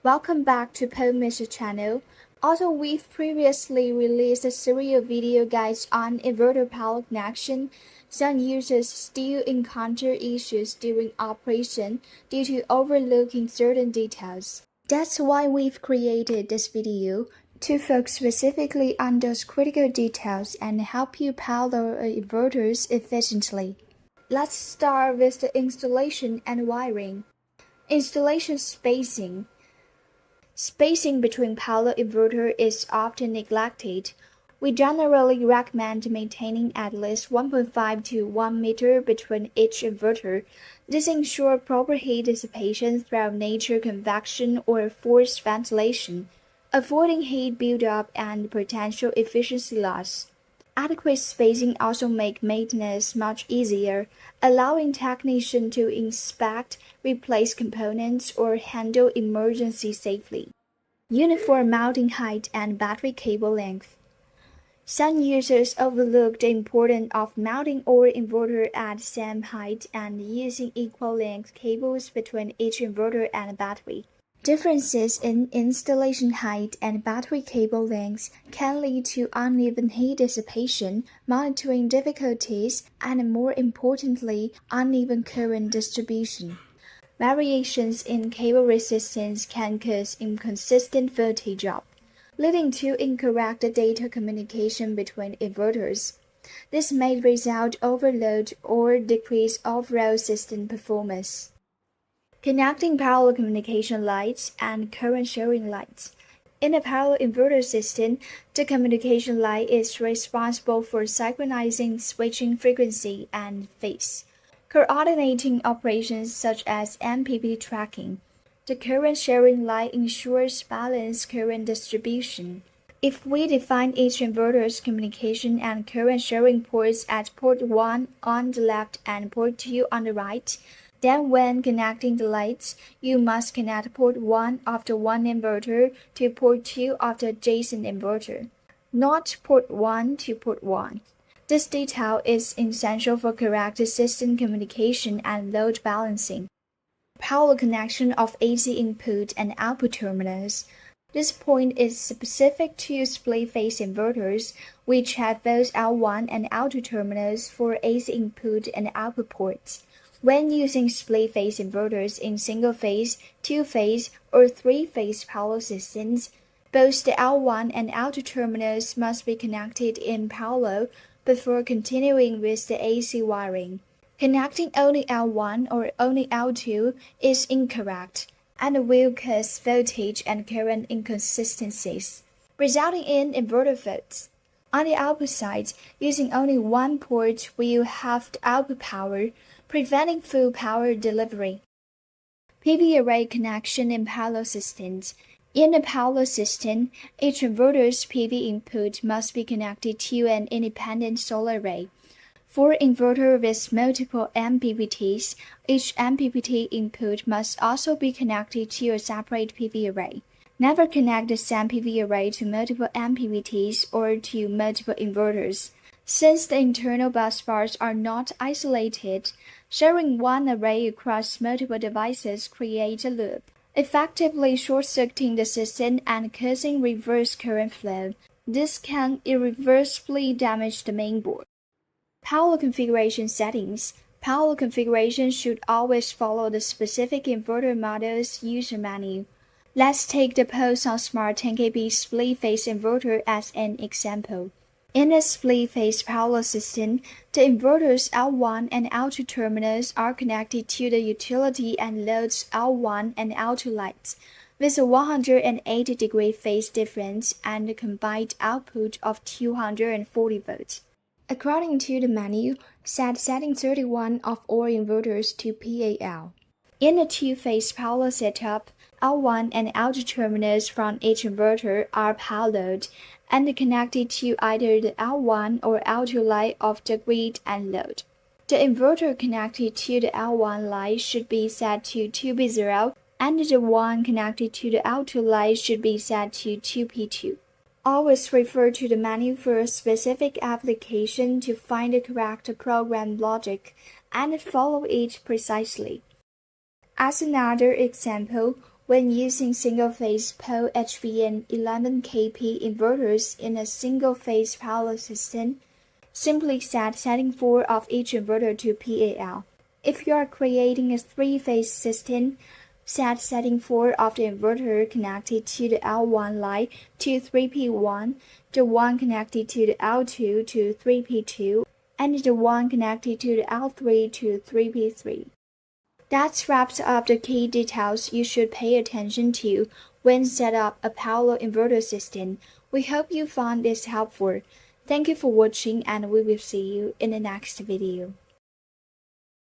Welcome back to PowMr channel. Although we've previously released a series of video guides on inverter power connection, some users still encounter issues during operation due to overlooking certain details. That's why we've created this video to focus specifically on those critical details and help you power inverters efficiently. Let's start with the installation and wiring. Installation spacing. Spacing between power inverter is often neglected. We generally recommend maintaining at least 1.5 to 1 meter between each inverter. This ensures proper heat dissipation through natural convection or forced ventilation, avoiding heat buildup and potential efficiency loss. Adequate spacing also makes maintenance much easier, allowing technicians to inspect, replace components, or handle emergencies safely. Uniform mounting height and battery cable length. Some users overlook the importance of mounting all inverters at the same height and using equal length cables between each inverter and battery. Differences in installation height and battery cable lengths can lead to uneven heat dissipation, monitoring difficulties, and more importantly, uneven current distribution. Variations in cable resistance can cause inconsistent voltage drop, leading to incorrect data communication between inverters. This may result overload or decrease overall system performance. Connecting power communication lights and current sharing lights. In a power inverter system, the communication light is responsible for synchronizing switching frequency and phase, coordinating operations such as MPPT tracking. The current sharing light ensures balanced current distribution. If we define each inverter's communication and current sharing ports at port 1 on the left and port 2 on the right, then when connecting the lights, you must connect port 1 of the one inverter to port 2 of the adjacent inverter, not port 1 to port 1. This detail is essential for correct system communication and load balancing. Power connection of AC input and output terminals. This point is specific to split-phase inverters, which have both L1 and L2 terminals for AC input and output ports. When using split-phase inverters in single-phase, two-phase, or three-phase power systems, both the L1 and L2 terminals must be connected in parallel before continuing with the AC wiring. Connecting only L1 or only L2 is incorrect and will cause voltage and current inconsistencies, resulting in inverter faults. On the output side, using only one port will halve the output power, preventing full power delivery. PV array connection in parallel systems. In a parallel system, each inverter's PV input must be connected to an independent solar array. For inverter with multiple MPPTs, each MPPT input must also be connected to a separate PV array. Never connect the same PV array to multiple MPPTs or to multiple inverters. Since the internal bus bars are not isolated, sharing one array across multiple devices creates a loop, effectively short-circuiting the system and causing reverse current flow. This can irreversibly damage the mainboard. Power configuration settings. Power configuration should always follow the specific inverter model's user manual. Let's take the PowMr 10kb split-phase inverter as an example. In a split-phase power system, the inverter's L1 and L2 terminals are connected to the utility and load's L1 and L2 lights, with a 180-degree phase difference and a combined output of 240 volts. According to the manual, set setting 31 of all inverters to PAL. In a two-phase power setup, L1 and L2 terminals from each inverter are paralleled and connected to either the L1 or L2 light of the grid and load. The inverter connected to the L1 light should be set to 2P0, and the one connected to the L2 light should be set to 2P2. Always refer to the manual for a specific application to find the correct program logic and follow it precisely. As another example, When using single-phase PowHVN 11 kp inverters in a single-phase power system, simply set setting 4 of each inverter to PAL. If you are creating a three-phase system, set setting 4 of the inverter connected to the L1 line to 3P1, the one connected to the L2 to 3P2, and the one connected to the L3 to 3P3. That wraps up the key details you should pay attention to when set up a power inverter system. We hope you found this helpful. Thank you for watching, and we will see you in the next video.